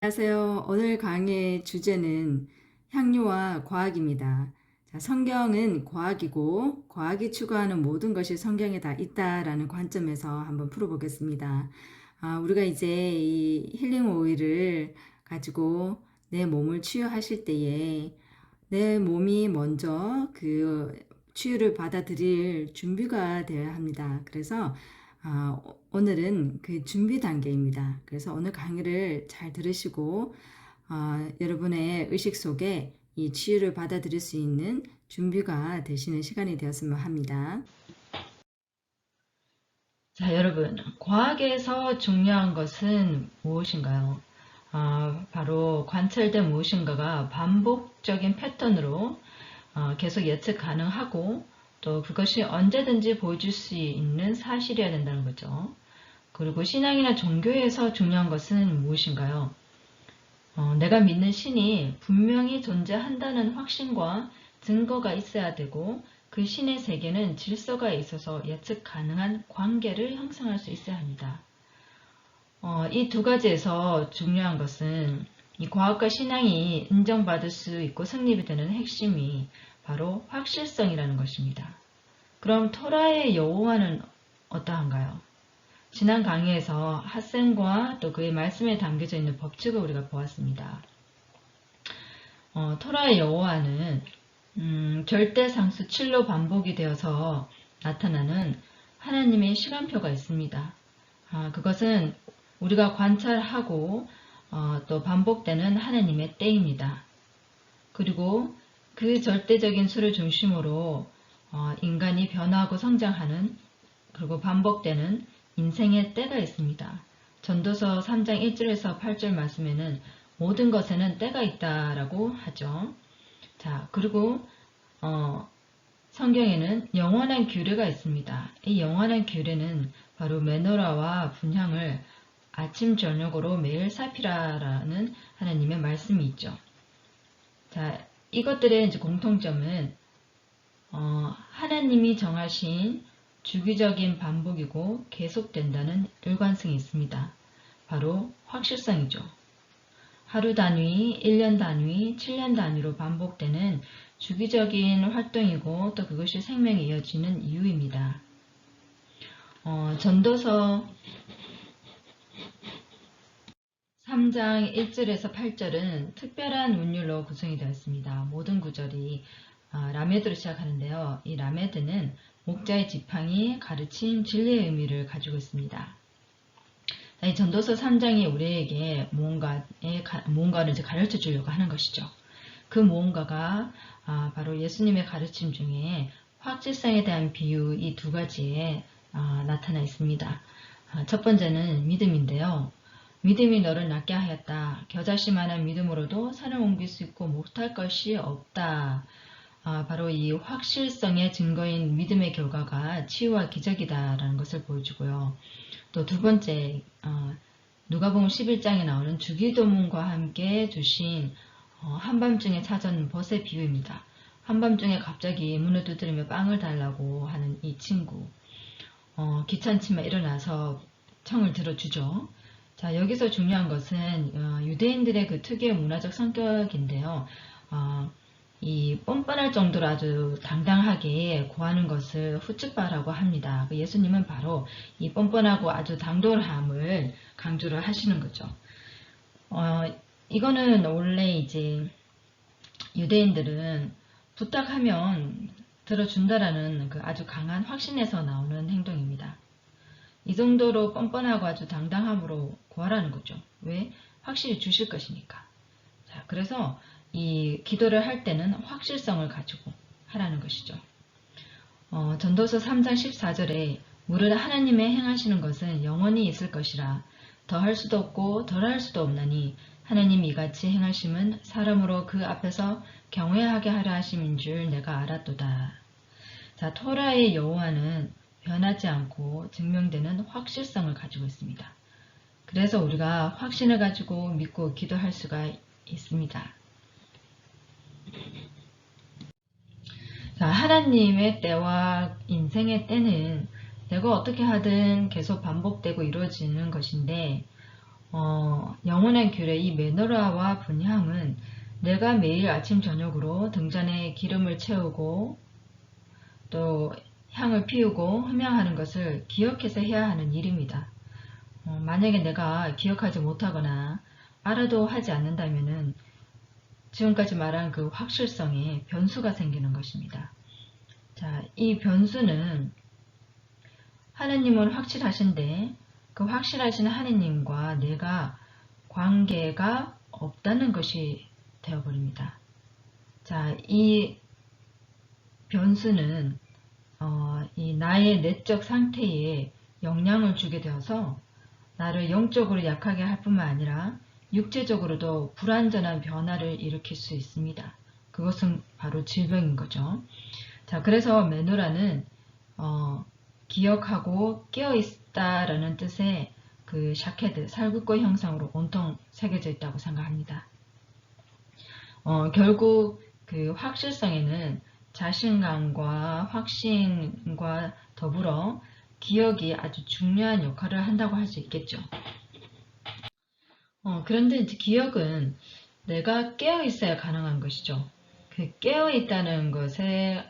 안녕하세요. 오늘 강의 주제는 향유와 과학입니다. 자, 성경은 과학이고 과학이 추구하는 모든 것이 성경에 다 있다라는 관점에서 한번 풀어보겠습니다. 우리가 이제 이 힐링 오일을 가지고 내 몸을 치유하실 때에 내 몸이 먼저 그 치유를 받아들일 준비가 되어야 합니다. 그래서 오늘은 그 준비 단계입니다. 그래서 오늘 강의를 잘 들으시고 여러분의 의식 속에 이 치유를 받아들일 수 있는 준비가 되시는 시간이 되었으면 합니다. 자, 여러분, 과학에서 중요한 것은 무엇인가요? 바로 관찰된 무엇인가가 반복적인 패턴으로 계속 예측 가능하고 또 그것이 언제든지 보여줄 수 있는 사실이어야 된다는 거죠. 그리고 신앙이나 종교에서 중요한 것은 무엇인가요? 내가 믿는 신이 분명히 존재한다는 확신과 증거가 있어야 되고 그 신의 세계는 질서가 있어서 예측 가능한 관계를 형성할 수 있어야 합니다. 이 두 가지에서 중요한 것은 이 과학과 신앙이 인정받을 수 있고 성립이 되는 핵심이 바로 확실성이라는 것입니다. 그럼 토라의 여호와는 어떠한가요? 지난 강의에서 핫셈과 또 그의 말씀에 담겨져 있는 법칙을 우리가 보았습니다. 토라의 여호와는 절대상수 7로 반복이 되어서 나타나는 하나님의 시간표가 있습니다. 그것은 우리가 관찰하고 또 반복되는 하나님의 때입니다. 그리고 그 절대적인 수를 중심으로 인간이 변화하고 성장하는 그리고 반복되는 인생의 때가 있습니다. 전도서 3장 1절에서 8절 말씀에는 모든 것에는 때가 있다라고 하죠. 자, 그리고 성경에는 영원한 규례가 있습니다. 이 영원한 규례는 바로 메노라와 분향을 아침 저녁으로 매일 살피라라는 하나님의 말씀이 있죠. 자, 이것들의 이제 공통점은 하나님이 정하신 주기적인 반복이고 계속된다는 일관성이 있습니다. 바로 확실성이죠. 하루 단위, 1년 단위, 7년 단위로 반복되는 주기적인 활동이고 또 그것이 생명에 이어지는 이유입니다. 전도서 3장 1절에서 8절은 특별한 운율로 구성이 되어 있습니다. 모든 구절이 라메드로 시작하는데요. 이 라메드는 목자의 지팡이, 가르침, 진리의 의미를 가지고 있습니다. 이 전도서 3장이 우리에게 무언가를 이제 가르쳐 주려고 하는 것이죠. 그 무언가가 바로 예수님의 가르침 중에 확실성에 대한 비유 이 두 가지에 나타나 있습니다. 첫 번째는 믿음인데요. 믿음이 너를 낫게 하였다. 겨자씨만한 믿음으로도 산을 옮길 수 있고 못할 것이 없다. 바로 이 확실성의 증거인 믿음의 결과가 치유와 기적이다라는 것을 보여주고요. 또 두 번째, 누가복음 11장에 나오는 주기도문과 함께 주신 한밤중에 찾은 벗의 비유입니다. 한밤중에 갑자기 문을 두드리며 빵을 달라고 하는 이 친구. 귀찮지만 일어나서 청을 들어주죠. 자, 여기서 중요한 것은 유대인들의 그 특유의 문화적 성격인데요. 이 뻔뻔할 정도로 아주 당당하게 구하는 것을 후츠바라고 합니다. 예수님은 바로 이 뻔뻔하고 아주 당돌함을 강조를 하시는 거죠. 이거는 원래 이제 유대인들은 부탁하면 들어준다라는 그 아주 강한 확신에서 나오는 행동입니다. 이 정도로 뻔뻔하고 아주 당당함으로 구하라는 거죠. 왜? 확실히 주실 것이니까. 자, 그래서 이 기도를 할 때는 확실성을 가지고 하라는 것이죠. 전도서 3장 14절에 무릇 하나님의 행하시는 것은 영원히 있을 것이라 더할 수도 없고 덜할 수도 없나니 하나님 이같이 행하심은 사람으로 그 앞에서 경외하게 하려 하심인 줄 내가 알았도다. 자, 토라의 여호와는 변하지 않고 증명되는 확실성을 가지고 있습니다. 그래서 우리가 확신을 가지고 믿고 기도할 수가 있습니다. 자, 하나님의 때와 인생의 때는 내가 어떻게 하든 계속 반복되고 이루어지는 것인데 영원한 규례 이 메노라와 분향은 내가 매일 아침 저녁으로 등잔에 기름을 채우고 또 향을 피우고 흠양하는 것을 기억해서 해야 하는 일입니다. 만약에 내가 기억하지 못하거나 알아도 하지 않는다면은 지금까지 말한 그 확실성에 변수가 생기는 것입니다. 자, 이 변수는 하느님은 확실하신데 그 확실하신 하느님과 내가 관계가 없다는 것이 되어버립니다. 자, 이 변수는 이 나의 내적 상태에 영향을 주게 되어서 나를 영적으로 약하게 할 뿐만 아니라 육체적으로도 불완전한 변화를 일으킬 수 있습니다. 그것은 바로 질병인 거죠. 자, 그래서 메노라는 기억하고 깨어있다라는 뜻의 그 샤케드, 살구꺼 형상으로 온통 새겨져 있다고 생각합니다. 결국 그 확실성에는 자신감과 확신과 더불어 기억이 아주 중요한 역할을 한다고 할 수 있겠죠. 그런데 이제 기억은 내가 깨어 있어야 가능한 것이죠. 그 깨어 있다는 것의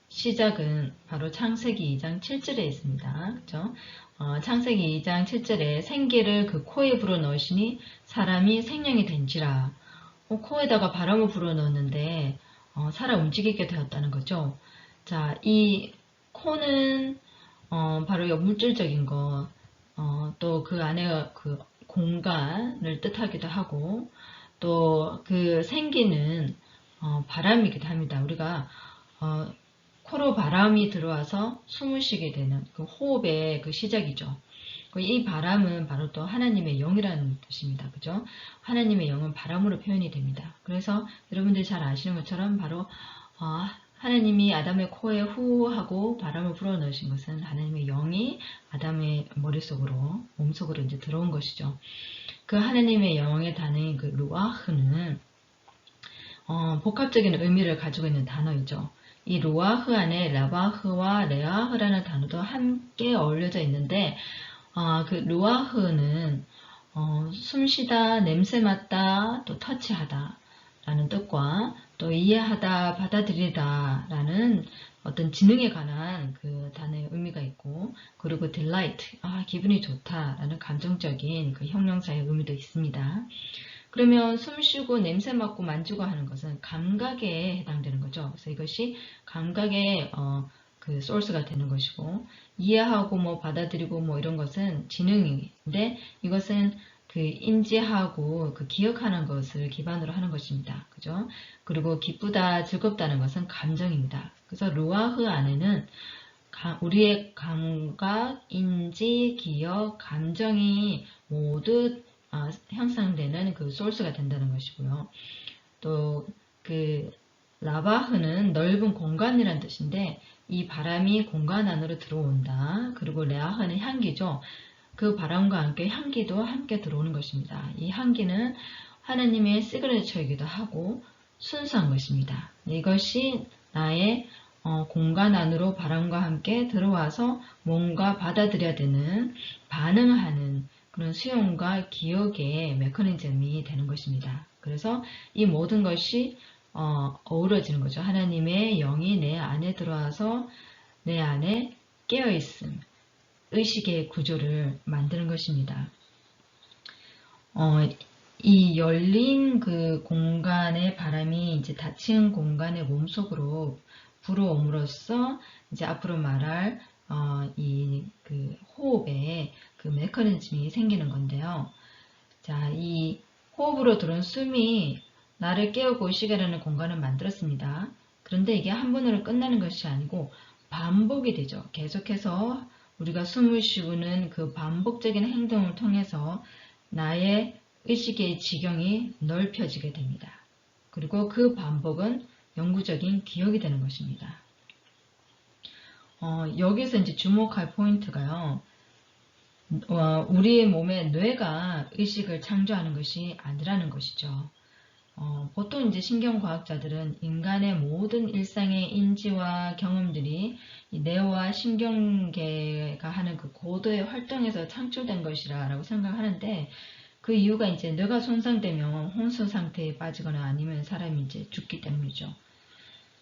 시작은 바로 창세기 2장 7절에 있습니다. 그렇죠? 창세기 2장 7절에 생기를 그 코에 불어넣으시니 사람이 생명이 된지라. 코에다가 바람을 불어넣었는데 살아 움직이게 되었다는 거죠. 자, 이 코는 바로 물질적인 거, 또 그 안에 그 공간을 뜻하기도 하고, 또 그 생기는 바람이기도 합니다. 우리가 코로 바람이 들어와서 숨을 쉬게 되는 그 호흡의 그 시작이죠. 이 바람은 바로 또 하나님의 영이라는 뜻입니다. 그죠? 하나님의 영은 바람으로 표현이 됩니다. 그래서 여러분들이 잘 아시는 것처럼 바로 하나님이 아담의 코에 후 하고 바람을 불어넣으신 것은 하나님의 영이 아담의 머릿속으로 몸속으로 이제 들어온 것이죠. 그 하나님의 영의 단어인 그 루아흐는 복합적인 의미를 가지고 있는 단어이죠. 이 루아흐 안에 라바흐와 레아흐라는 단어도 함께 어울려져 있는데 그 루아흐는 숨쉬다, 냄새 맡다, 또 터치하다 라는 뜻과 또 이해하다, 받아들이다 라는 어떤 지능에 관한 그 단어의 의미가 있고, 그리고 delight, 기분이 좋다 라는 감정적인 그 형용사의 의미도 있습니다. 그러면 숨쉬고 냄새 맡고 만지고 하는 것은 감각에 해당되는 거죠. 그래서 이것이 감각의 그 소스가 되는 것이고, 이해하고 뭐 받아들이고 뭐 이런 것은 지능인데, 이것은 그 인지하고 그 기억하는 것을 기반으로 하는 것입니다. 그죠? 그리고 기쁘다, 즐겁다는 것은 감정입니다. 그래서 루아흐 안에는 우리의 감각, 인지, 기억, 감정이 모두 형성되는 그 소스가 된다는 것이고요. 또 그 라바흐는 넓은 공간이라는 뜻인데, 이 바람이 공간 안으로 들어온다. 그리고 레아흐는 향기죠. 그 바람과 함께 향기도 함께 들어오는 것입니다. 이 향기는 하나님의 시그니처이기도 하고 순수한 것입니다. 이것이 나의 공간 안으로 바람과 함께 들어와서 뭔가 받아들여야 되는, 반응하는 그런 수용과 기억의 메커니즘이 되는 것입니다. 그래서 이 모든 것이 어우러지는 거죠. 하나님의 영이 내 안에 들어와서 내 안에 깨어있음, 의식의 구조를 만드는 것입니다. 이 열린 그 공간의 바람이 이제 닫힌 공간의 몸속으로 불어옴으로써 이제 앞으로 말할 이 그 호흡의 그 메커니즘이 생기는 건데요. 자, 이 호흡으로 들어온 숨이 나를 깨우고 쉬게 하는 공간을 만들었습니다. 그런데 이게 한 번으로 끝나는 것이 아니고 반복이 되죠. 계속해서 우리가 숨을 쉬고는 그 반복적인 행동을 통해서 나의 의식의 지경이 넓혀지게 됩니다. 그리고 그 반복은 영구적인 기억이 되는 것입니다. 여기서 이제 주목할 포인트가요. 우리의 몸의 뇌가 의식을 창조하는 것이 아니라는 것이죠. 보통 이제 신경과학자들은 인간의 모든 일상의 인지와 경험들이 이 뇌와 신경계가 하는 그 고도의 활동에서 창출된 것이라고 생각하는데, 그 이유가 이제 뇌가 손상되면 혼수 상태에 빠지거나 아니면 사람이 이제 죽기 때문이죠.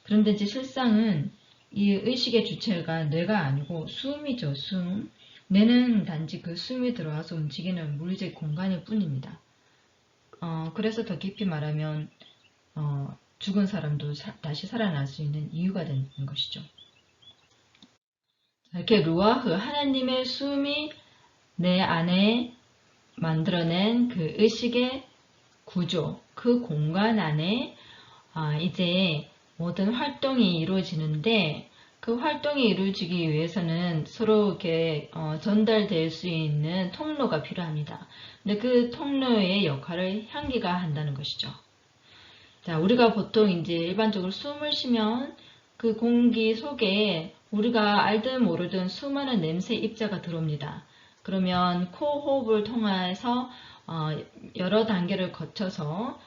그런데 이제 실상은 이 의식의 주체가 뇌가 아니고 숨이죠, 숨. 뇌는 단지 그 숨이 들어와서 움직이는 물리적 공간일 뿐입니다. 그래서 더 깊이 말하면 죽은 사람도 다시 살아날 수 있는 이유가 되는 것이죠. 이렇게 루아흐, 하나님의 숨이 내 안에 만들어낸 그 의식의 구조, 그 공간 안에 이제 모든 활동이 이루어지는데, 그 활동이 이루어지기 위해서는 서로 이렇게 전달될 수 있는 통로가 필요합니다. 근데 그 통로의 역할을 향기가 한다는 것이죠. 자, 우리가 보통 이제 일반적으로 숨을 쉬면 그 공기 속에 우리가 알든 모르든 수많은 냄새 입자가 들어옵니다. 그러면 코 호흡을 통해서 여러 단계를 거쳐서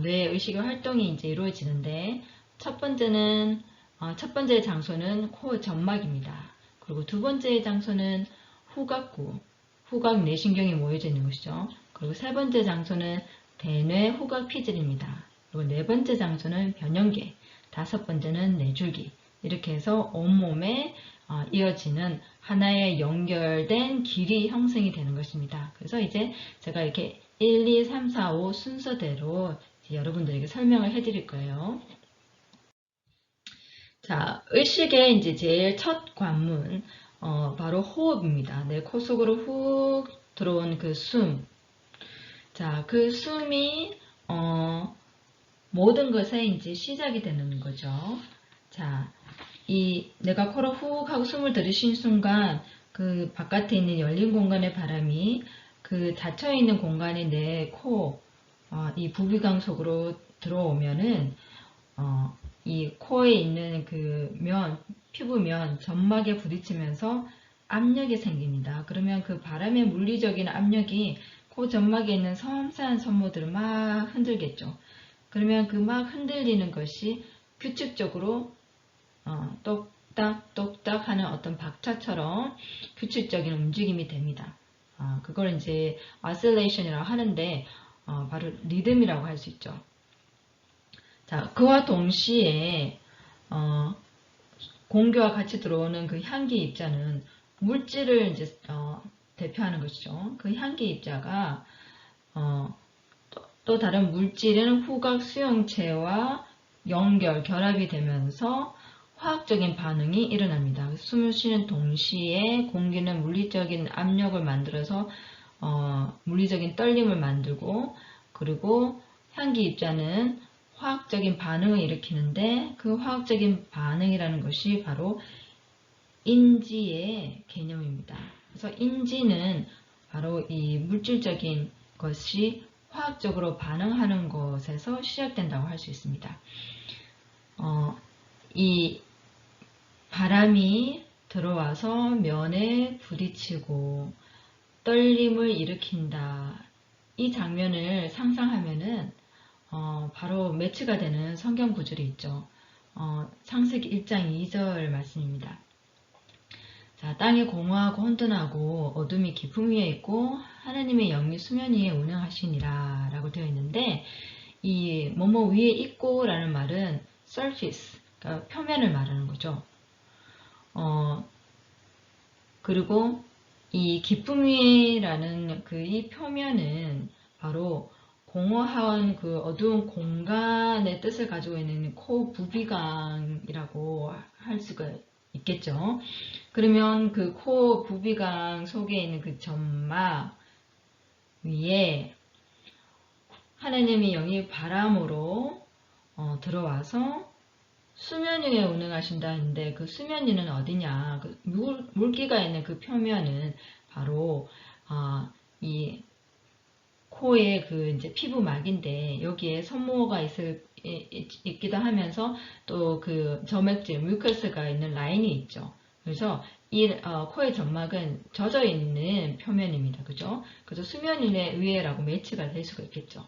뇌의 의식의 활동이 이제 이루어지는데, 첫 번째 장소는 코 점막입니다. 그리고 두 번째 장소는 후각구, 후각 내신경이 모여져 있는 것이죠. 그리고 세 번째 장소는 대뇌 후각 피질입니다. 그리고 네 번째 장소는 변형계, 다섯 번째는 뇌줄기. 이렇게 해서 온몸에 이어지는 하나의 연결된 길이 형성이 되는 것입니다. 그래서 이제 제가 이렇게 1, 2, 3, 4, 5 순서대로 여러분들에게 설명을 해드릴 거예요. 자, 의식의 이제 제일 첫 관문, 바로 호흡입니다. 내 코 속으로 훅 들어온 그 숨. 자, 그 숨이, 모든 것의 이제 시작이 되는 거죠. 자, 내가 코로 훅 하고 숨을 들이쉬는 순간, 그 바깥에 있는 열린 공간의 바람이 그 닫혀있는 공간에 내 코, 이 부비강 속으로 들어오면은, 이 코에 있는 그 피부면, 점막에 부딪히면서 압력이 생깁니다. 그러면 그 바람의 물리적인 압력이 코 점막에 있는 섬세한 섬모들을 막 흔들겠죠. 그러면 그 막 흔들리는 것이 규칙적으로 똑딱 똑딱 하는 어떤 박자처럼 규칙적인 움직임이 됩니다. 그걸 이제 oscillation이라고 하는데 바로 리듬이라고 할 수 있죠. 자, 그와 동시에 공기와 같이 들어오는 그 향기 입자는 물질을 이제 대표하는 것이죠. 그 향기 입자가 또 다른 물질은 후각 수용체와 결합이 되면서 화학적인 반응이 일어납니다. 숨을 쉬는 동시에 공기는 물리적인 압력을 만들어서 물리적인 떨림을 만들고, 그리고 향기 입자는 화학적인 반응을 일으키는데, 그 화학적인 반응이라는 것이 바로 인지의 개념입니다. 그래서 인지는 바로 이 물질적인 것이 화학적으로 반응하는 것에서 시작된다고 할 수 있습니다. 이 바람이 들어와서 면에 부딪히고 떨림을 일으킨다. 이 장면을 상상하면은 바로 매치가 되는 성경 구절이 있죠. 창세기 1장 2절 말씀입니다. 자, 땅이 공허하고 혼돈하고 어둠이 깊음 위에 있고 하나님의 영이 수면 위에 운행하시니라 라고 되어 있는데, 이 뭐뭐 위에 있고 라는 말은 surface, 그러니까 표면을 말하는 거죠. 그리고 이 깊음 위라는 그 이 표면은 바로 공허한 그 어두운 공간의 뜻을 가지고 있는 코 부비강이라고 할 수가 있겠죠. 그러면 그 코 부비강 속에 있는 그 점막 위에 하나님의 영이 바람으로 들어와서 수면 위에 운행하신다 했는데, 그 수면 위는 어디냐? 그 물기가 있는 그 표면은 바로 이 코의 그 이제 피부막인데, 여기에 섬모가 있기도 하면서 또 그 점액질, 뮤커스가 있는 라인이 있죠. 그래서 이 코의 점막은 젖어 있는 표면입니다. 그죠? 그래서 수면 위에라고 매치가 될 수가 있겠죠.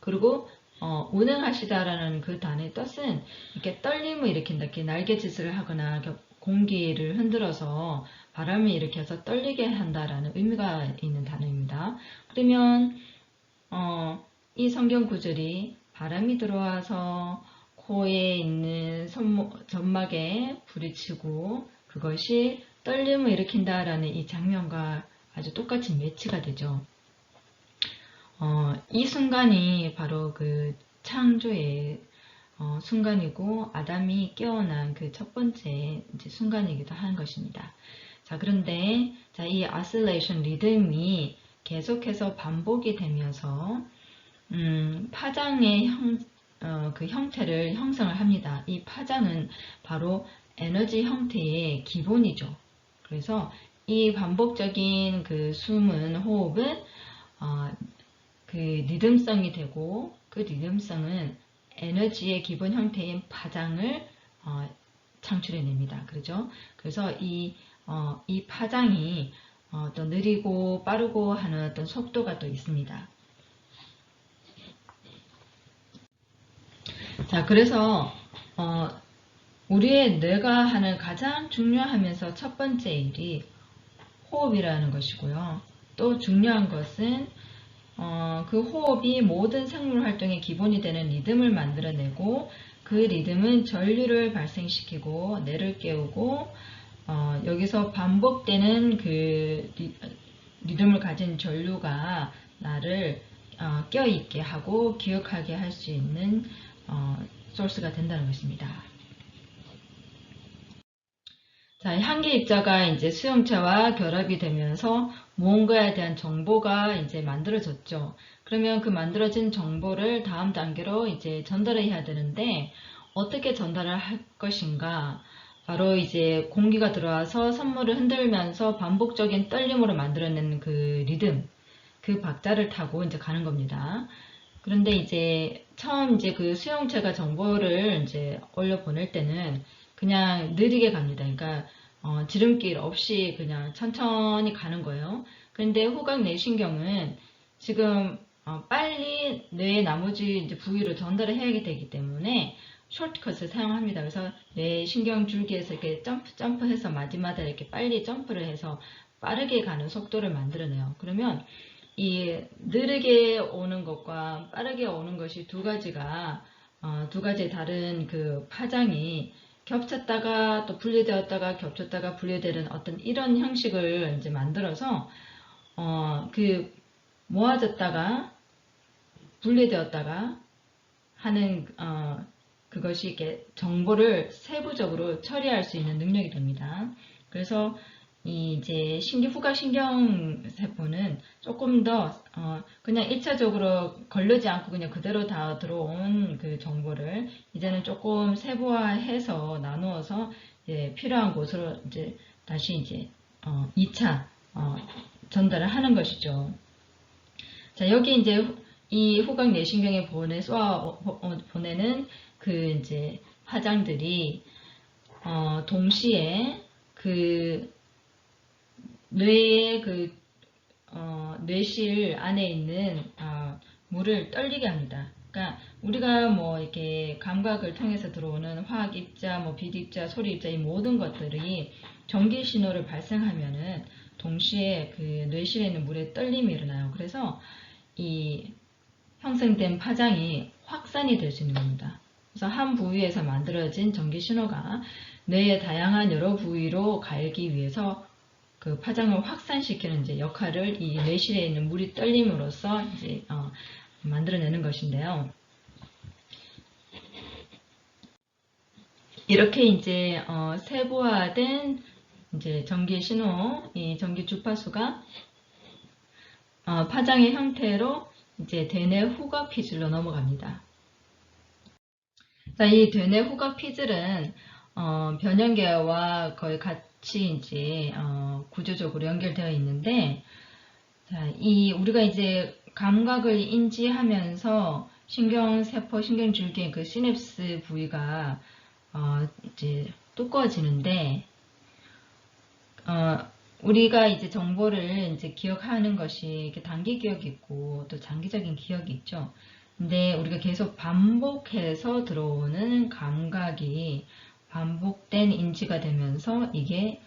그리고 운행하시다라는 그 단어의 뜻은 이렇게 떨림을 일으킨다, 이렇게 날개짓을 하거나 이렇게 공기를 흔들어서 바람을 일으켜서 떨리게 한다라는 의미가 있는 단어입니다. 그러면 이 성경 구절이 바람이 들어와서 코에 있는 점막에 부딪히고 그것이 떨림을 일으킨다라는 이 장면과 아주 똑같이 매치가 되죠. 이 순간이 바로 그 창조의 순간이고 아담이 깨어난 그 첫 번째 이제 순간이기도 한 것입니다. 자, 그런데 이 oscillation 리듬이 계속해서 반복이 되면서 파장의 그 형태를 형성을 합니다. 이 파장은 바로 에너지 형태의 기본이죠. 그래서 이 반복적인 그 숨은 호흡은 그 리듬성이 되고 그 리듬성은 에너지의 기본 형태인 파장을 창출해냅니다. 그렇죠? 그래서 이 파장이 또 느리고 빠르고 하는 어떤 속도가 또 있습니다. 자, 그래서 우리의 뇌가 하는 가장 중요하면서 첫 번째 일이 호흡이라는 것이고요. 또 중요한 것은 그 호흡이 모든 생물 활동의 기본이 되는 리듬을 만들어내고 그 리듬은 전류를 발생시키고 뇌를 깨우고 여기서 반복되는 그 리듬을 가진 전류가 나를 깨어있게 하고 기억하게 할 수 있는 소스가 된다는 것입니다. 자, 향기 입자가 이제 수용체와 결합이 되면서 무언가에 대한 정보가 이제 만들어졌죠. 그러면 그 만들어진 정보를 다음 단계로 이제 전달을 해야 되는데 어떻게 전달을 할 것인가? 바로 이제 공기가 들어와서 선물을 흔들면서 반복적인 떨림으로 만들어내는 그 리듬, 그 박자를 타고 이제 가는 겁니다. 그런데 이제 처음 이제 그 수용체가 정보를 이제 올려 보낼 때는 그냥 느리게 갑니다. 그러니까 지름길 없이 그냥 천천히 가는 거예요. 그런데 후각 내신경은 지금 빨리 뇌의 나머지 이제 부위로 전달을 해야 되기 때문에 쇼트컷을 사용합니다. 그래서 뇌 신경 줄기에서 이렇게 점프해서 마디마다 이렇게 빨리 점프를 해서 빠르게 가는 속도를 만들어내요. 그러면 이 느리게 오는 것과 빠르게 오는 것이 두 가지가 두 가지의 다른 그 파장이 겹쳤다가 또 분리되었다가 겹쳤다가 분리되는 어떤 이런 형식을 이제 만들어서 그 모아졌다가 분리되었다가 하는 그것이 이렇게 정보를 세부적으로 처리할 수 있는 능력이 됩니다. 그래서 이제 후각 신경 세포는 조금 더 그냥 1차적으로 걸르지 않고 그냥 그대로 다 들어온 그 정보를 이제는 조금 세부화해서 나누어서 이제 필요한 곳으로 이제 다시 이제 2차 전달을 하는 것이죠. 자, 여기 이제 이 후각 내신경에 보내는 그 이제 파장들이 동시에 그 뇌의 그 뇌실 안에 있는 물을 떨리게 합니다. 그러니까 우리가 뭐 이렇게 감각을 통해서 들어오는 화학 입자, 뭐 빛 입자, 소리 입자 이 모든 것들이 전기 신호를 발생하면은 동시에 그 뇌실에 있는 물의 떨림이 일어나요. 그래서 이 형성된 파장이 확산이 될 수 있는 겁니다. 그래서 한 부위에서 만들어진 전기 신호가 뇌의 다양한 여러 부위로 가기 위해서 그 파장을 확산시키는 이제 역할을 이 뇌실에 있는 물이 떨림으로써 이제 만들어내는 것인데요. 이렇게 이제 세부화된 이제 전기 신호, 이 전기 주파수가 파장의 형태로 이제 대뇌 후각 피질로 넘어갑니다. 자, 이 대뇌 후각 피질은 변형계와 거의 같이 이제 구조적으로 연결되어 있는데, 자, 우리가 이제 감각을 인지하면서 신경세포, 신경줄기의 그 시냅스 부위가 이제 두꺼워지는데, 우리가 이제 정보를 이제 기억하는 것이 이렇게 단기 기억이 있고 또 장기적인 기억이 있죠. 근데 우리가 계속 반복해서 들어오는 감각이 반복된 인지가 되면서 이게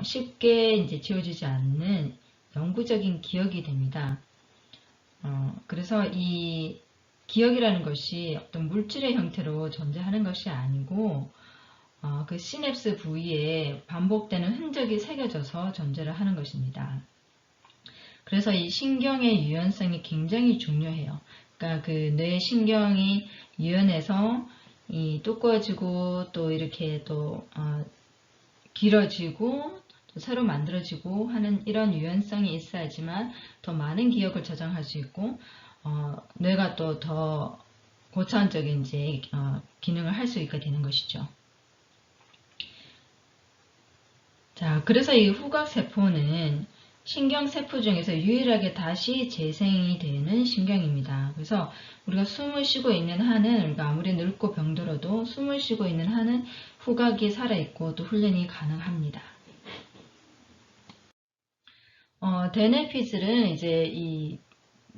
쉽게 이제 지워지지 않는 영구적인 기억이 됩니다. 그래서 이 기억이라는 것이 어떤 물질의 형태로 존재하는 것이 아니고 그 시냅스 부위에 반복되는 흔적이 새겨져서 존재를 하는 것입니다. 그래서 이 신경의 유연성이 굉장히 중요해요. 그러니까 그 뇌 신경이 유연해서 이 두꺼워지고 또 이렇게 또 길어지고 또 새로 만들어지고 하는 이런 유연성이 있어야지만 더 많은 기억을 저장할 수 있고 뇌가 또 더 고차원적인 이제 기능을 할 수 있게 되는 것이죠. 자, 그래서 이 후각세포는 신경세포 중에서 유일하게 다시 재생이 되는 신경입니다. 그래서 우리가 숨을 쉬고 있는 한은 우리가 아무리 늙고 병들어도 숨을 쉬고 있는 한은 후각이 살아있고 또 훈련이 가능합니다. 데네피즐은 이제 이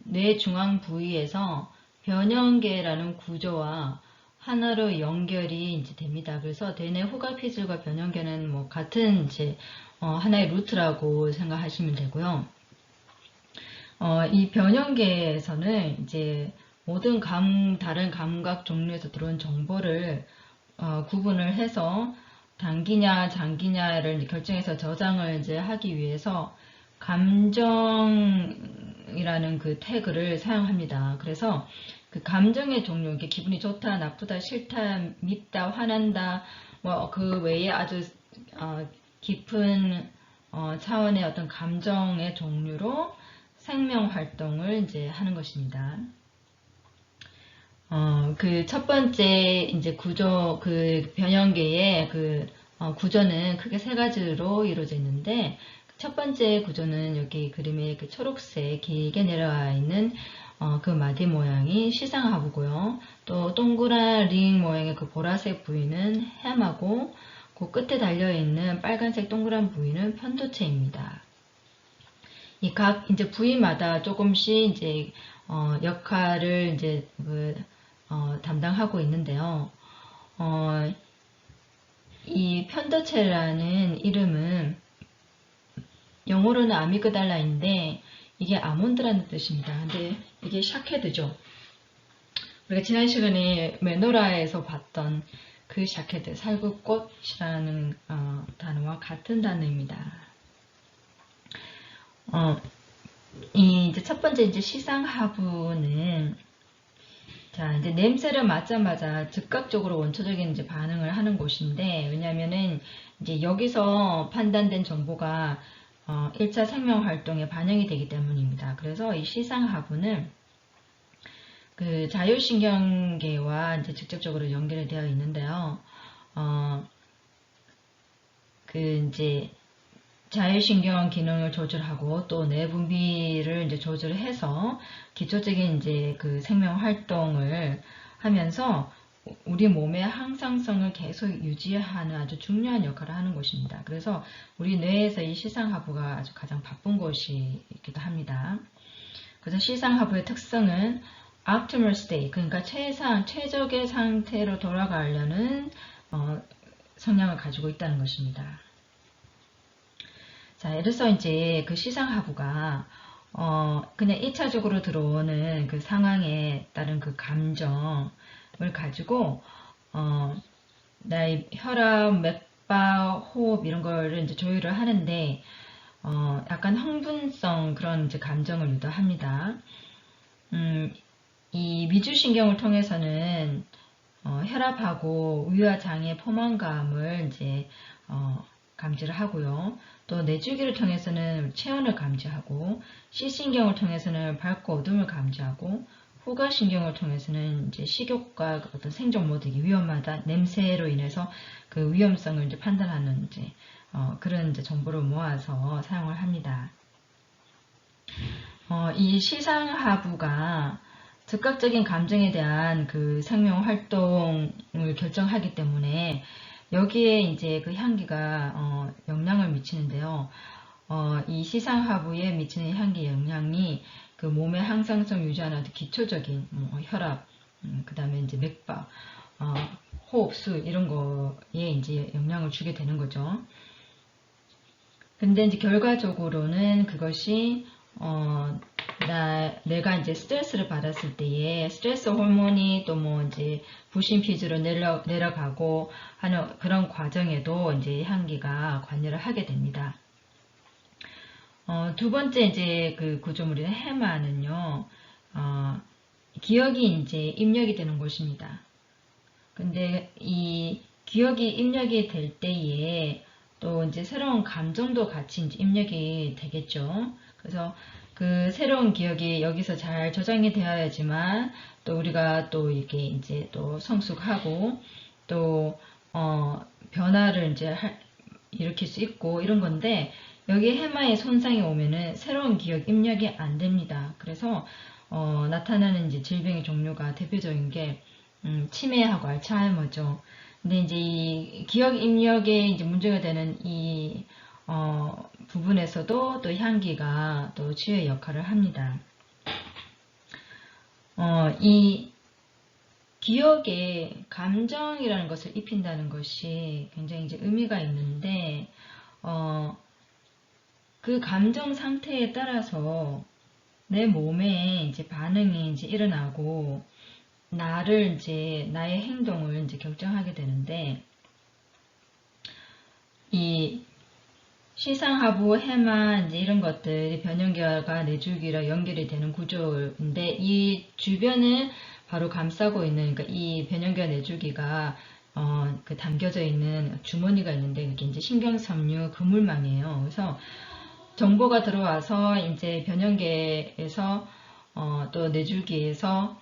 뇌 중앙 부위에서 변형계라는 구조와 하나로 연결이 이제 됩니다. 그래서 대뇌 후각피즐과 변형계는 뭐 같은 이제 하나의 루트라고 생각하시면 되고요. 이 변형계에서는 이제 모든 다른 감각 종류에서 들어온 정보를 구분을 해서 단기냐 장기냐를 결정해서 저장을 이제 하기 위해서 감정이라는 그 태그를 사용합니다. 그래서 그 감정의 종류, 이게 기분이 좋다, 나쁘다, 싫다, 밉다, 화난다, 뭐 그 외에 아주 깊은 차원의 어떤 감정의 종류로 생명 활동을 이제 하는 것입니다. 그 첫 번째 이제 구조, 그 변형계의 그 구조는 크게 세 가지로 이루어져 있는데, 첫 번째 구조는 여기 그림에 그 초록색 길게 내려와 있는 그 마디 모양이 시상하부고요. 또 동그란 링 모양의 그 보라색 부위는 햄하고, 그 끝에 달려있는 빨간색 동그란 부위는 편도체입니다. 이 각 이제 부위마다 조금씩 이제 역할을 이제 담당하고 있는데요. 이 편도체라는 이름은 영어로는 아미그달라인데 이게 아몬드라는 뜻입니다. 근데 이게 샤케드죠. 우리가 지난 시간에 메노라에서 봤던 그 샤케드, 살구꽃이라는 단어와 같은 단어입니다. 이제 첫 번째 이제 시상하부는 자, 이제 냄새를 맡자마자 즉각적으로 원초적인 이제 반응을 하는 곳인데, 왜냐면은 이제 여기서 판단된 정보가 1차 생명 활동에 반영이 되기 때문입니다. 그래서 이 시상하부는 그 자율신경계와 이제 직접적으로 연결이 되어 있는데요. 그 이제 자율신경 기능을 조절하고 또 내분비를 이제 조절해서 기초적인 이제 그 생명 활동을 하면서 우리 몸의 항상성을 계속 유지하는 아주 중요한 역할을 하는 곳입니다. 그래서 우리 뇌에서 이 시상하부가 아주 가장 바쁜 곳이기도 합니다. 그래서 시상하부의 특성은 optimal state, 그러니까 최적의 상태로 돌아가려는 성향을 가지고 있다는 것입니다. 자, 그래서 이제 그 시상하부가 그냥 1차적으로 들어오는 그 상황에 따른 그 감정을 가지고 나의 혈압, 맥박, 호흡 이런 거를 이제 조율을 하는데 약간 흥분성 그런 이제 감정을 유도합니다. 이 미주신경을 통해서는 혈압하고 위와 장의 포만감을 이제 감지를 하고요. 또 내주기를 통해서는 체온을 감지하고, C신경을 통해서는 밝고 어둠을 감지하고, 후각신경을 통해서는 이제 식욕과 어떤 생존 모드기 위험하다, 냄새로 인해서 그 위험성을 이제 판단하는 이제 그런 이제 정보를 모아서 사용을 합니다. 이 시상하부가 즉각적인 감정에 대한 그 생명 활동을 결정하기 때문에 여기에 이제 그 향기가 영향을 미치는데요. 이 시상하부에 미치는 향기 영향이 그 몸의 항상성 유지하는 아주 기초적인 혈압, 그 다음에 이제 맥박, 호흡수 이런 거에 이제 영향을 주게 되는 거죠. 근데 이제 결과적으로는 그것이 내가 이제 스트레스를 받았을 때에 스트레스 호르몬이 또 뭐 이제 부신 피지로 내려가고 하는 그런 과정에도 이제 향기가 관여를 하게 됩니다. 두 번째 이제 그 구조물인 해마는요, 기억이 이제 입력이 되는 곳입니다. 근데 이 기억이 입력이 될 때에 또 이제 새로운 감정도 같이 이제 입력이 되겠죠. 그래서 그 새로운 기억이 여기서 잘 저장이 되어야지만 또 우리가 또 이렇게 이제 또 성숙하고 또 변화를 이제 일으킬 수 있고 이런 건데 여기 해마에 손상이 오면은 새로운 기억 입력이 안 됩니다. 그래서 나타나는 이제 질병의 종류가 대표적인 게 치매하고 알츠하이머죠. 근데 이제 이 기억 입력에 이제 문제가 되는 이 부분에서도 또 향기가 또 치유의 역할을 합니다. 이 기억에 감정이라는 것을 입힌다는 것이 굉장히 이제 의미가 있는데 그 감정 상태에 따라서 내 몸에 이제 반응이 이제 일어나고 나를 이제 나의 행동을 이제 결정하게 되는데 이 시상하부, 해마 이제 이런 것들이 변형계와 내줄기랑 연결이 되는 구조인데 이 주변을 바로 감싸고 있는 그러니까 이 변형계와 내줄기가 그 담겨져 있는 주머니가 있는데 이게 이제 신경섬유 그물망이에요. 그래서 정보가 들어와서 이제 변형계에서 또 내줄기에서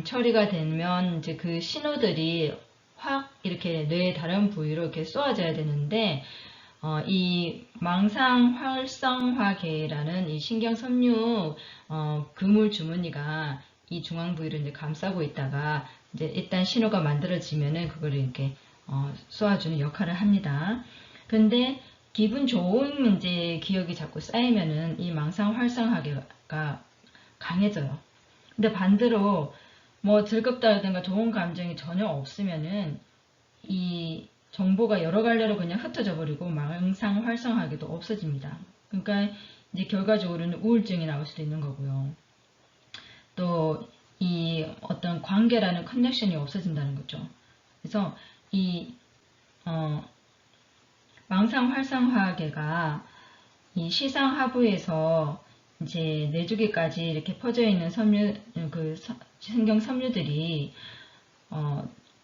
처리가 되면 이제 그 신호들이 확 이렇게 뇌의 다른 부위로 이렇게 쏘아져야 되는데 이 망상 활성화계라는 이 신경 섬유 그물 주머니가 이 중앙 부위를 이제 감싸고 있다가 이제 일단 신호가 만들어지면은 그걸 이렇게 쏘아주는 역할을 합니다. 근데 기분 좋은 이제 기억이 자꾸 쌓이면은 이 망상 활성화계가 강해져요. 근데 반대로 뭐 즐겁다든가 좋은 감정이 전혀 없으면은 이 정보가 여러 갈래로 그냥 흩어져 버리고 망상 활성화계도 없어집니다. 그러니까 이제 결과적으로는 우울증이 나올 수도 있는 거고요. 또 이 어떤 관계라는 커넥션이 없어진다는 거죠. 그래서 이 망상 활성화계가 이 시상 하부에서 이제 내주기까지 이렇게 퍼져 있는 섬유 그 신경 섬유들이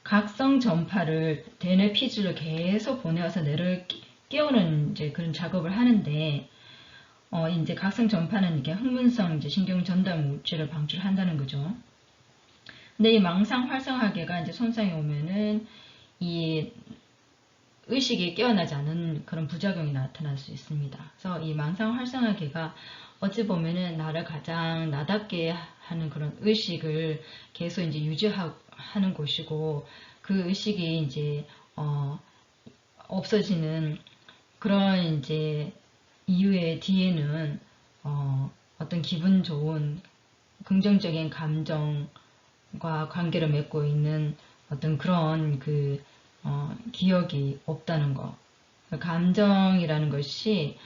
각성 전파를 대뇌 피질로 계속 보내어서 뇌를 깨우는 이제 그런 작업을 하는데 이제 각성 전파는 이게 흥분성 이제 신경 전달 물질을 방출한다는 거죠. 근데 이 망상 활성화계가 이제 손상이 오면은 이 의식이 깨어나지 않은 그런 부작용이 나타날 수 있습니다. 그래서 이 망상 활성화계가 어찌 보면은 나를 가장 나답게 하는 그런 의식을 계속 이제 유지하는 곳이고 그 의식이 이제 없어지는 그런 이제 이유의 뒤에는 어떤 기분 좋은 긍정적인 감정과 관계를 맺고 있는 어떤 그런 그 기억이 없다는 거. 감정이라는 것이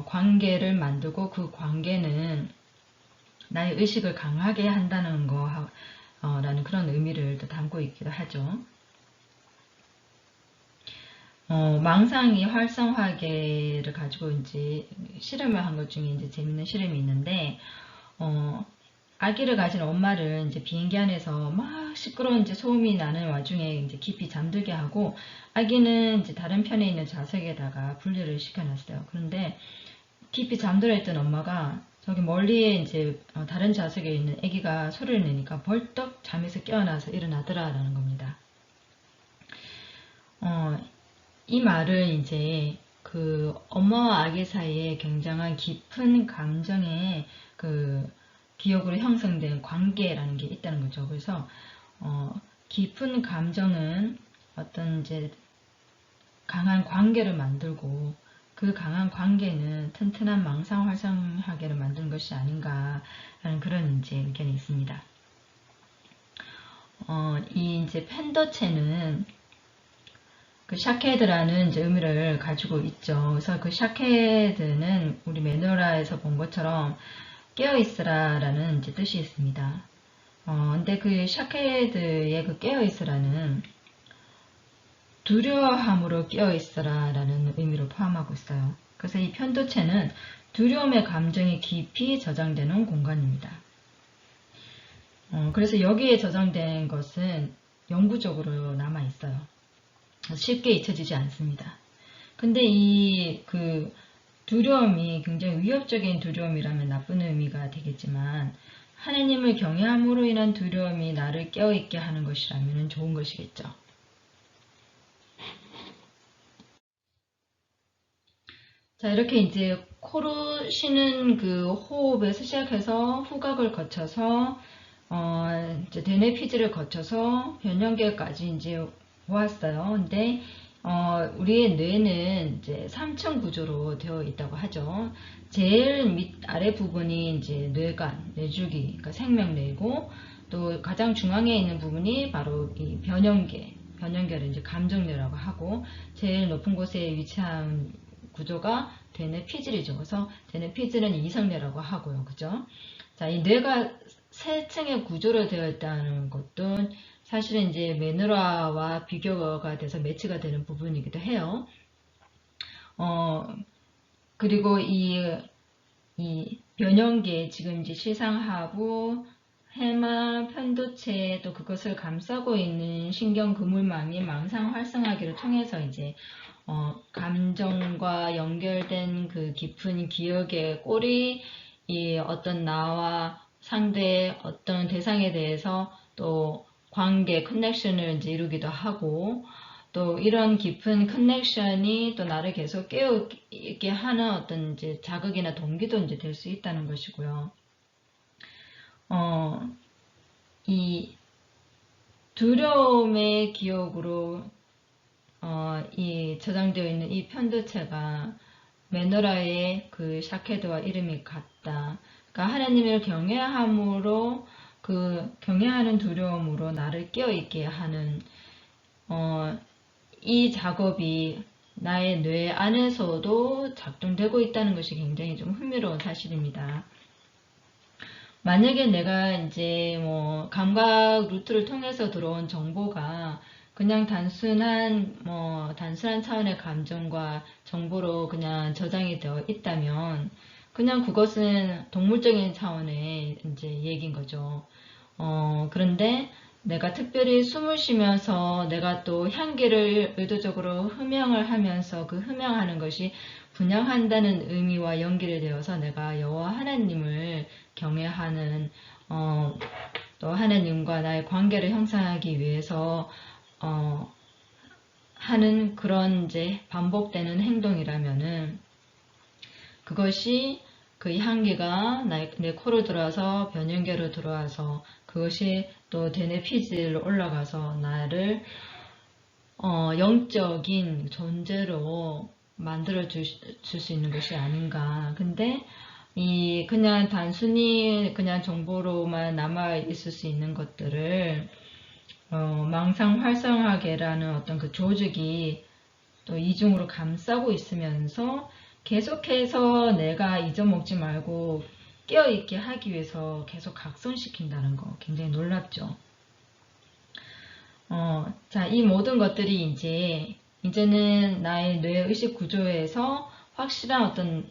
관계를 만들고 그 관계는 나의 의식을 강하게 한다는 거 라는 그런 의미를 또 담고 있기도 하죠. 망상이 활성화계를 가지고 이제 실험을 한 것 중에 이제 재밌는 실험이 있는데, 아기를 가진 엄마를 이제 비행기 안에서 막 시끄러운 이제 소음이 나는 와중에 이제 깊이 잠들게 하고, 아기는 이제 다른 편에 있는 좌석에다가 분리를 시켜놨어요. 그런데 깊이 잠들어 있던 엄마가 저기 멀리에 이제 다른 좌석에 있는 아기가 소리를 내니까 벌떡 잠에서 깨어나서 일어나더라라는 겁니다. 이 말을 이제 그 엄마와 아기 사이에 굉장한 깊은 감정의 그 기억으로 형성된 관계라는 게 있다는 거죠. 그래서 깊은 감정은 어떤 이제 강한 관계를 만들고 그 강한 관계는 튼튼한 망상 활성하게를 만든 것이 아닌가라는 그런 이제 의견이 있습니다. 이 이제 펜더체는 그 샤케드라는 이제 의미를 가지고 있죠. 그래서 그 샤케드는 우리 매누라에서 본 것처럼 깨어있으라라는 이제 뜻이 있습니다. 근데 그 샤케드의 그 깨어있으라는 두려움으로 깨어있으라라는 의미로 포함하고 있어요. 그래서 이 편도체는 두려움의 감정이 깊이 저장되는 공간입니다. 그래서 여기에 저장된 것은 영구적으로 남아있어요. 쉽게 잊혀지지 않습니다. 근데 이 그 두려움이 굉장히 위협적인 두려움이라면 나쁜 의미가 되겠지만 하나님을 경외함으로 인한 두려움이 나를 깨어있게 하는 것이라면 좋은 것이겠죠. 자, 이렇게 이제 코로 쉬는 그 호흡에서 시작해서 후각을 거쳐서 이제 대뇌피지를 거쳐서 변연계까지 이제 보았어요. 근데 우리의 뇌는 이제 3층 구조로 되어 있다고 하죠. 제일 밑 아래 부분이 이제 뇌관, 뇌주기, 그러니까 생명뇌고 또 가장 중앙에 있는 부분이 바로 이 변연계를 이제 감정뇌라고 하고 제일 높은 곳에 위치한 구조가 대뇌피질이죠. 그래서 대뇌피질은 이성뇌라고 하고요. 그죠? 자, 이 뇌가 세 층의 구조로 되어 있다는 것도 사실은 이제 매누라와 비교가 돼서 매치가 되는 부분이기도 해요. 그리고 이 변형계, 지금 이제 시상하부, 해마, 편도체, 또 그것을 감싸고 있는 신경 그물망이 망상 활성화기를 통해서 이제 감정과 연결된 그 깊은 기억의 꼴이 이 어떤 나와 상대 어떤 대상에 대해서 또 관계, 커넥션을 이제 이루기도 하고 또 이런 깊은 커넥션이 또 나를 계속 깨어있게 하는 어떤 이제 자극이나 동기도 이제 될 수 있다는 것이고요. 이 두려움의 기억으로 이 저장되어 있는 이 편도체가 메노라의 그 샤케드와 이름이 같다. 그러니까 하나님을 경외함으로 그 경외하는 두려움으로 나를 깨어있게 하는 이 작업이 나의 뇌 안에서도 작동되고 있다는 것이 굉장히 좀 흥미로운 사실입니다. 만약에 내가 이제 뭐 감각 루트를 통해서 들어온 정보가 그냥 단순한 차원의 감정과 정보로 그냥 저장이 되어 있다면 그냥 그것은 동물적인 차원의 이제 얘기인 거죠. 그런데 내가 특별히 숨을 쉬면서 내가 또 향기를 의도적으로 흠양을 하면서 그 흠양하는 것이 분양한다는 의미와 연결이 되어서 내가 여호와 하나님을 경외하는 또 하나님과 나의 관계를 형성하기 위해서 하는 그런 이제 반복되는 행동이라면은 그것이 그 향기가 내 코로 들어와서 변연계로 들어와서 그것이 또 대뇌피질로 올라가서 나를 영적인 존재로 만들어 줄 수 있는 것이 아닌가. 근데 이 그냥 단순히 그냥 정보로만 남아 있을 수 있는 것들을 망상 활성화계라는 어떤 그 조직이 또 이중으로 감싸고 있으면서 계속해서 내가 잊어먹지 말고 깨어있게 하기 위해서 계속 각성시킨다는 거 굉장히 놀랍죠. 자, 이 모든 것들이 이제는 나의 뇌 의식 구조에서 확실한 어떤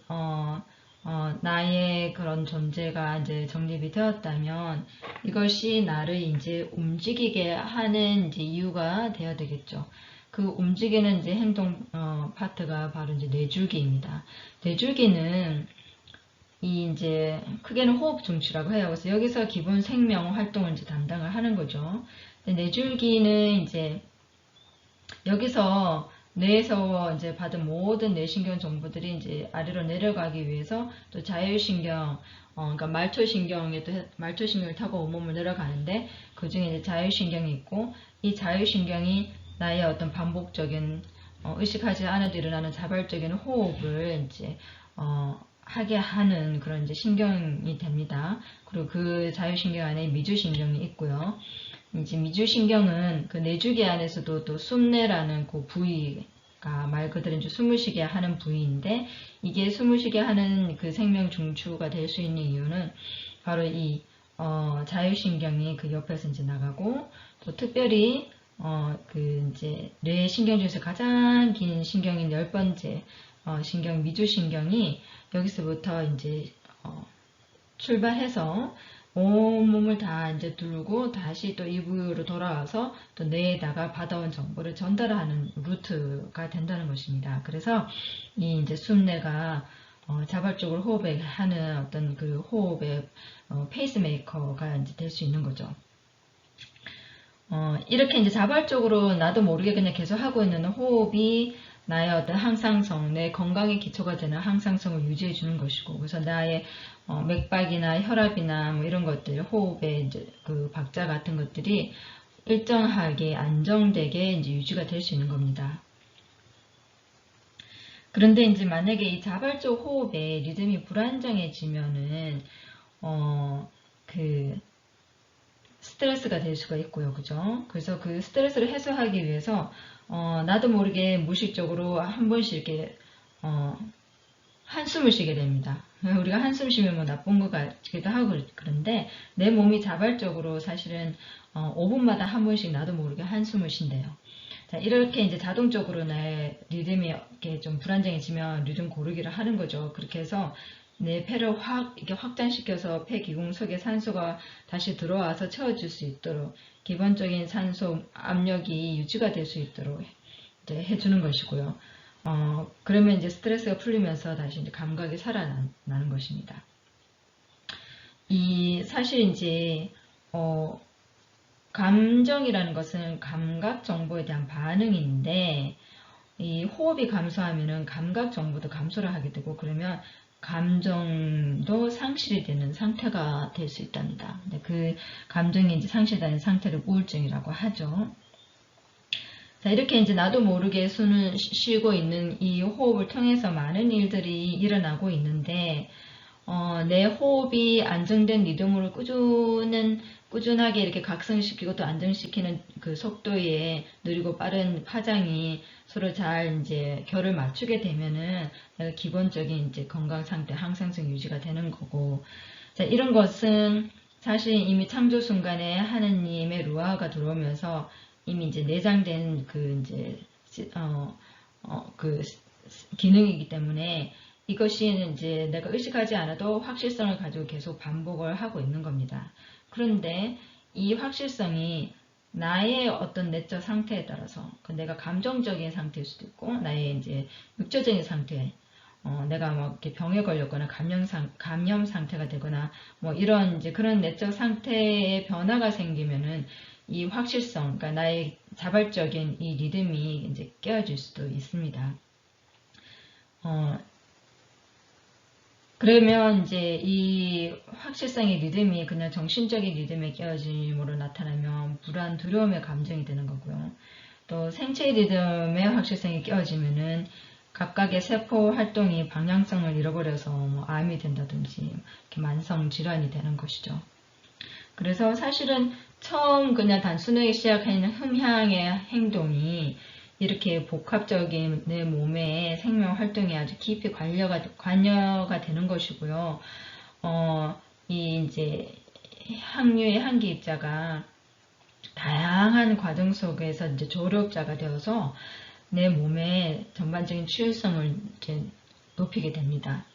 나의 그런 존재가 이제 정립이 되었다면 이것이 나를 이제 움직이게 하는 이제 이유가 되어야 되겠죠. 그 움직이는 이제 행동 파트가 바로 이제 뇌줄기입니다. 뇌줄기는 이 이제 크게는 호흡 중추라고 해요. 그래서 여기서 기본 생명 활동을 이제 담당을 하는 거죠. 뇌줄기는 이제 여기서 뇌에서 이제 받은 모든 뇌신경 정보들이 이제 아래로 내려가기 위해서 또 자율신경, 그러니까 말초신경을 타고 온몸을 내려가는데 그 중에 이제 자율신경이 있고 이 자율신경이 나의 어떤 반복적인 의식하지 않아도 일어나는 자발적인 호흡을 이제 하게 하는 그런 이제 신경이 됩니다. 그리고 그 자율신경 안에 미주신경이 있고요. 이제 미주신경은 그 내주계 안에서도 또 숨내라는 그 부위가 말 그대로 이제 숨을 쉬게 하는 부위인데, 이게 숨을 쉬게 하는 그 생명 중추가 될 수 있는 이유는 바로 이 자율신경이 그 옆에서 이제 나가고, 또 특별히 그 이제 뇌 신경 중에서 가장 긴 신경인 10번째 신경 미주신경이 여기서부터 이제 출발해서 온몸을 다 이제 두르고 다시 또 이 부위로 돌아와서 또 뇌에다가 받아온 정보를 전달하는 루트가 된다는 것입니다. 그래서 이 이제 숨뇌가 자발적으로 호흡에 하는 어떤 그 호흡의 페이스메이커가 이제 될 수 있는 거죠. 이렇게 이제 자발적으로 나도 모르게 그냥 계속 하고 있는 호흡이 나의 어떤 항상성, 내 건강의 기초가 되는 항상성을 유지해 주는 것이고, 그래서 나의 맥박이나 혈압이나 뭐 이런 것들, 호흡의 이제 그 박자 같은 것들이 일정하게 안정되게 이제 유지가 될 수 있는 겁니다. 그런데 이제 만약에 이 자발적 호흡의 리듬이 불안정해지면은 그 스트레스가 될 수가 있고요. 그죠? 그래서 그 스트레스를 해소하기 위해서 나도 모르게 무의식적으로 한 번씩 이렇게 한숨을 쉬게 됩니다. 우리가 한숨 쉬면 뭐 나쁜 것 같기도 하고 그런데 내 몸이 자발적으로 사실은 5분마다 한 번씩 나도 모르게 한숨을 쉰대요. 자, 이렇게 이제 자동적으로 나의 리듬이 이렇게 좀 불안정해지면 리듬 고르기를 하는 거죠. 그렇게 해서 내 폐를 이렇게 확장시켜서 폐 기공 속에 산소가 다시 들어와서 채워줄 수 있도록 기본적인 산소 압력이 유지가 될 수 있도록 이제 해주는 것이고요. 그러면 이제 스트레스가 풀리면서 다시 이제 감각이 살아나는 것입니다. 사실 이제, 감정이라는 것은 감각 정보에 대한 반응인데, 이 호흡이 감소하면은 감각 정보도 감소를 하게 되고, 그러면 감정도 상실이 되는 상태가 될 수 있답니다. 그 감정이 이제 상실되는 상태를 우울증이라고 하죠. 자, 이렇게 이제 나도 모르게 숨을 쉬고 있는 이 호흡을 통해서 많은 일들이 일어나고 있는데, 내 호흡이 안정된 리듬으로 꾸준하게 이렇게 각성시키고 또 안정시키는 그 속도의 느리고 빠른 파장이 서로 잘 이제 결을 맞추게 되면은 내가 기본적인 이제 건강 상태, 항상성 유지가 되는 거고, 자, 이런 것은 사실 이미 창조 순간에 하느님의 루아가 들어오면서 이미 이제 내장된 그 이제 그 기능이기 때문에 이것이 이제 내가 의식하지 않아도 확실성을 가지고 계속 반복을 하고 있는 겁니다. 그런데 이 확실성이 나의 어떤 내적 상태에 따라서 내가 감정적인 상태일 수도 있고 나의 이제 육체적인 상태, 내가 뭐 이렇게 병에 걸렸거나 감염 상태가 되거나 뭐 이런 이제 그런 내적 상태에 변화가 생기면은 이 확실성, 그러니까 나의 자발적인 이 리듬이 이제 깨어질 수도 있습니다. 그러면 이제 이 확실성의 리듬이 그냥 정신적인 리듬의 깨어짐으로 나타나면 불안, 두려움의 감정이 되는 거고요. 또 생체 리듬의 확실성이 깨어지면은 각각의 세포 활동이 방향성을 잃어버려서 뭐 암이 된다든지 이렇게 만성 질환이 되는 것이죠. 그래서 사실은 처음 그냥 단순하게 시작하는 흠향의 행동이 이렇게 복합적인 내 몸의 생명 활동이 아주 깊이 관여가 되는 것이고요. 이 이제 항류의 항기 입자가 다양한 과정 속에서 이제 조력자가 되어서 내 몸의 전반적인 치유성을 이제 높이게 됩니다.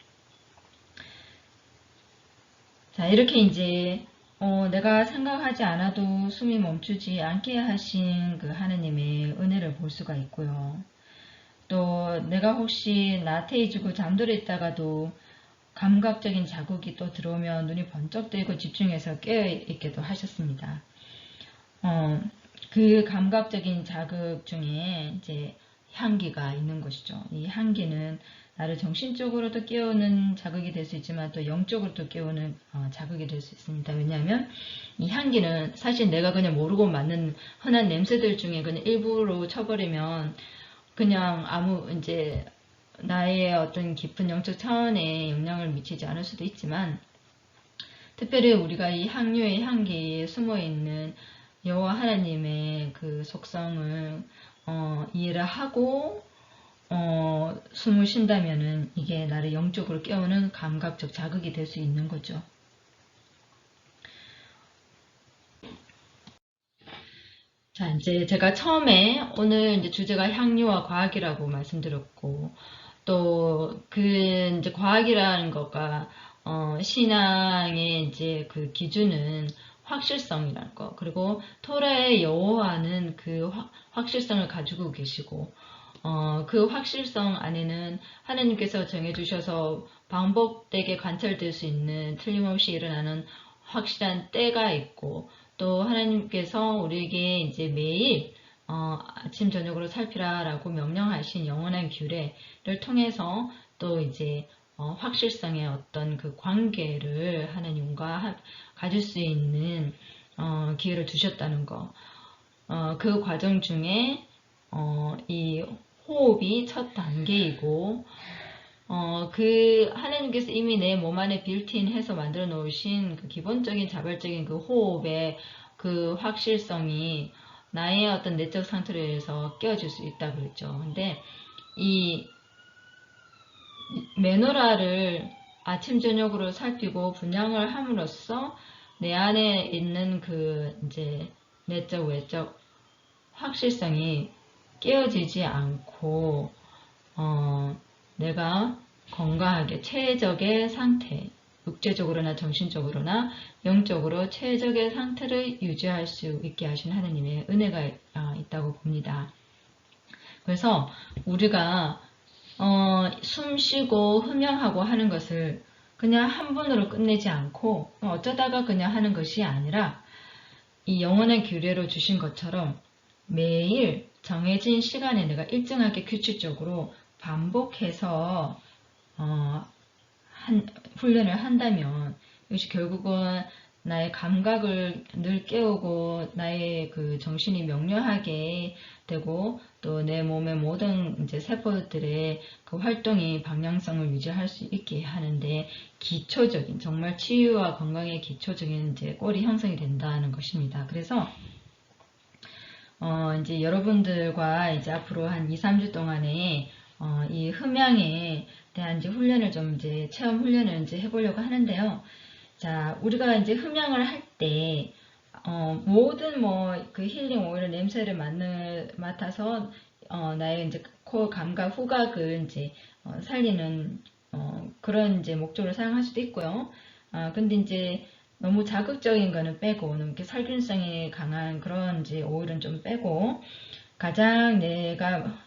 자, 이렇게 이제 내가 생각하지 않아도 숨이 멈추지 않게 하신 그 하느님의 은혜를 볼 수가 있고요. 또 내가 혹시 나태해지고 잠들어 있다가도 감각적인 자극이 또 들어오면 눈이 번쩍 뜨고 집중해서 깨어있게도 하셨습니다. 그 감각적인 자극 중에 이제 향기가 있는 것이죠. 이 향기는 나를 정신적으로도 깨우는 자극이 될 수 있지만 또 영적으로도 깨우는 자극이 될 수 있습니다. 왜냐하면 이 향기는 사실 내가 그냥 모르고 맡는 흔한 냄새들 중에 그냥 일부로 쳐버리면 그냥 아무 이제 나의 어떤 깊은 영적 차원에 영향을 미치지 않을 수도 있지만 특별히 우리가 이 향유의 향기에 숨어 있는 여호와 하나님의 그 속성을 이해를 하고 숨을 쉰다면은 이게 나를 영적으로 깨우는 감각적 자극이 될 수 있는 거죠. 자, 이제 제가 처음에 오늘 이제 주제가 향유와 과학이라고 말씀드렸고, 또 그 이제 과학이라는 거가 신앙의 이제 그 기준은 확실성이라는 거, 그리고 토라의 여호와는 그 확실성을 가지고 계시고, 그 확실성 안에는 하나님께서 정해주셔서 반복되게 관찰될 수 있는 틀림없이 일어나는 확실한 때가 있고, 또 하나님께서 우리에게 이제 매일 아침 저녁으로 살피라라고 명령하신 영원한 규례를 통해서 또 이제 확실성의 어떤 그 관계를 하나님과 가질 수 있는 기회를 주셨다는 거. 그 과정 중에 이 호흡이 첫 단계이고 그 하나님께서 이미 내 몸 안에 빌트인해서 만들어 놓으신 그 기본적인 자발적인 그 호흡의 그 확실성이 나의 어떤 내적 상태로 해서 깨어질 수 있다 그랬죠. 근데 이 메노라를 아침 저녁으로 살피고 분양을 함으로써 내 안에 있는 그 이제 내적 외적 확실성이 깨어지지 않고 내가 건강하게 최적의 상태, 육체적으로나 정신적으로나 영적으로 최적의 상태를 유지할 수 있게 하신 하느님의 은혜가 있다고 봅니다. 그래서 우리가 숨 쉬고 흠양하고 하는 것을 그냥 한 번으로 끝내지 않고 어쩌다가 그냥 하는 것이 아니라 이 영원한 규례로 주신 것처럼 매일 정해진 시간에 내가 일정하게 규칙적으로 반복해서 훈련을 한다면 이것이 결국은 나의 감각을 늘 깨우고 나의 그 정신이 명료하게 되고 또 내 몸의 모든 이제 세포들의 그 활동이 방향성을 유지할 수 있게 하는데 기초적인 정말 치유와 건강의 기초적인 이제 꼴이 형성이 된다는 것입니다. 그래서 이제 여러분들과 이제 앞으로 한 2, 3주 동안에 이 흠양에 대한 이제 훈련을 좀 이제 체험 훈련을 이제 해보려고 하는데요. 자, 우리가 이제 흠양을 할 때, 모든 뭐 그 힐링 오일의 냄새를 맡아서, 나의 이제 코 감각, 후각을 이제, 살리는, 그런 이제 목적으로 사용할 수도 있고요. 근데 이제 너무 자극적인 거는 빼고, 너무 이렇게 살균성이 강한 그런 이제 오일은 좀 빼고, 가장 내가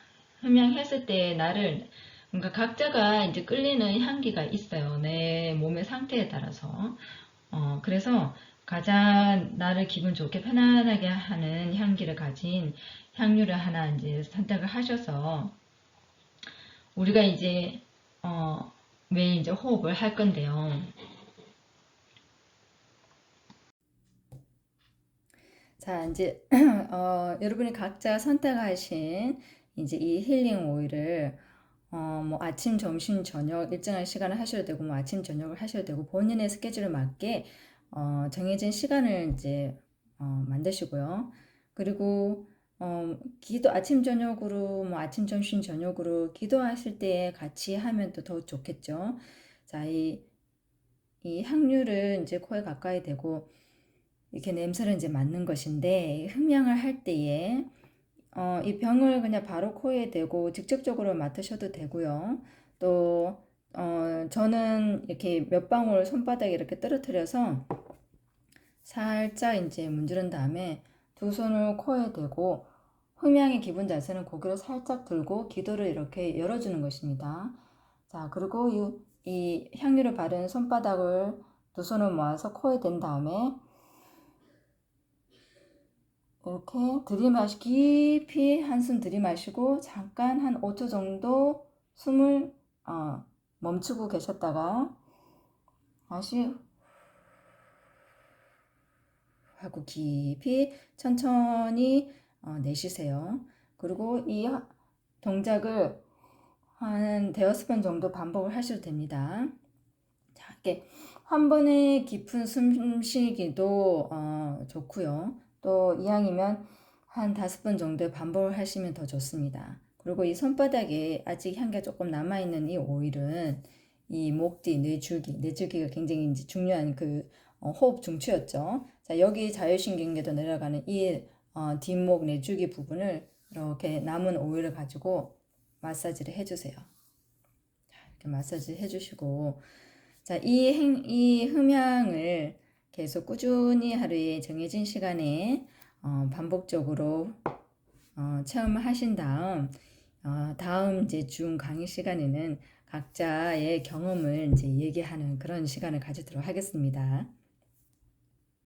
흠양했을 때 나를 그러니까 각자가 이제 끌리는 향기가 있어요. 내 몸의 상태에 따라서. 그래서 가장 나를 기분 좋게 편안하게 하는 향기를 가진 향유를 하나 이제 선택을 하셔서 우리가 이제 매일 이제 호흡을 할 건데요. 자, 이제 여러분이 각자 선택하신 이제 이 힐링 오일을 뭐 아침, 점심, 저녁 일정한 시간을 하셔도 되고 뭐 아침, 저녁을 하셔도 되고 본인의 스케줄에 맞게 정해진 시간을 이제 만드시고요. 그리고 기도 아침, 저녁으로 뭐 아침, 점심, 저녁으로 기도하실 때 같이 하면 또 더 좋겠죠. 자, 이 향유를 이제 코에 가까이 대고 이렇게 냄새를 이제 맡는 것인데 흠양을 할 때에 이 병을 그냥 바로 코에 대고 직접적으로 맡으셔도 되고요. 또 저는 이렇게 몇 방울 손바닥에 이렇게 떨어뜨려서 살짝 이제 문지른 다음에 두 손을 코에 대고 흠양의 기분 자세는 고개를 살짝 들고 기도를 이렇게 열어주는 것입니다. 자, 그리고 이 향유를 바른 손바닥을 두 손을 모아서 코에 댄 다음에 이렇게 깊이 한숨 들이마시고 잠깐 한 5초 정도 숨을 멈추고 계셨다가 다시 하고 깊이 천천히 내쉬세요. 그리고 동작을 한 대여섯 번 정도 반복을 하셔도 됩니다. 자, 이렇게 한 번에 깊은 숨쉬기도 좋고요. 또 이왕이면 한 다섯 번 정도 반복을 하시면 더 좋습니다. 그리고 이 손바닥에 아직 향기가 조금 남아있는 이 오일은 이 목 뒤 내줄기가 굉장히 이제 중요한 그 호흡 중추였죠. 자, 여기 자율신경계도 내려가는 이 뒷목 내줄기 부분을 이렇게 남은 오일을 가지고 마사지를 해주세요. 자, 이렇게 마사지 해주시고, 자, 이 흠향을 계속 꾸준히 하루에 정해진 시간에 반복적으로 체험하신 다음, 다음 이제 중 강의 시간에는 각자의 경험을 이제 얘기하는 그런 시간을 가지도록 하겠습니다.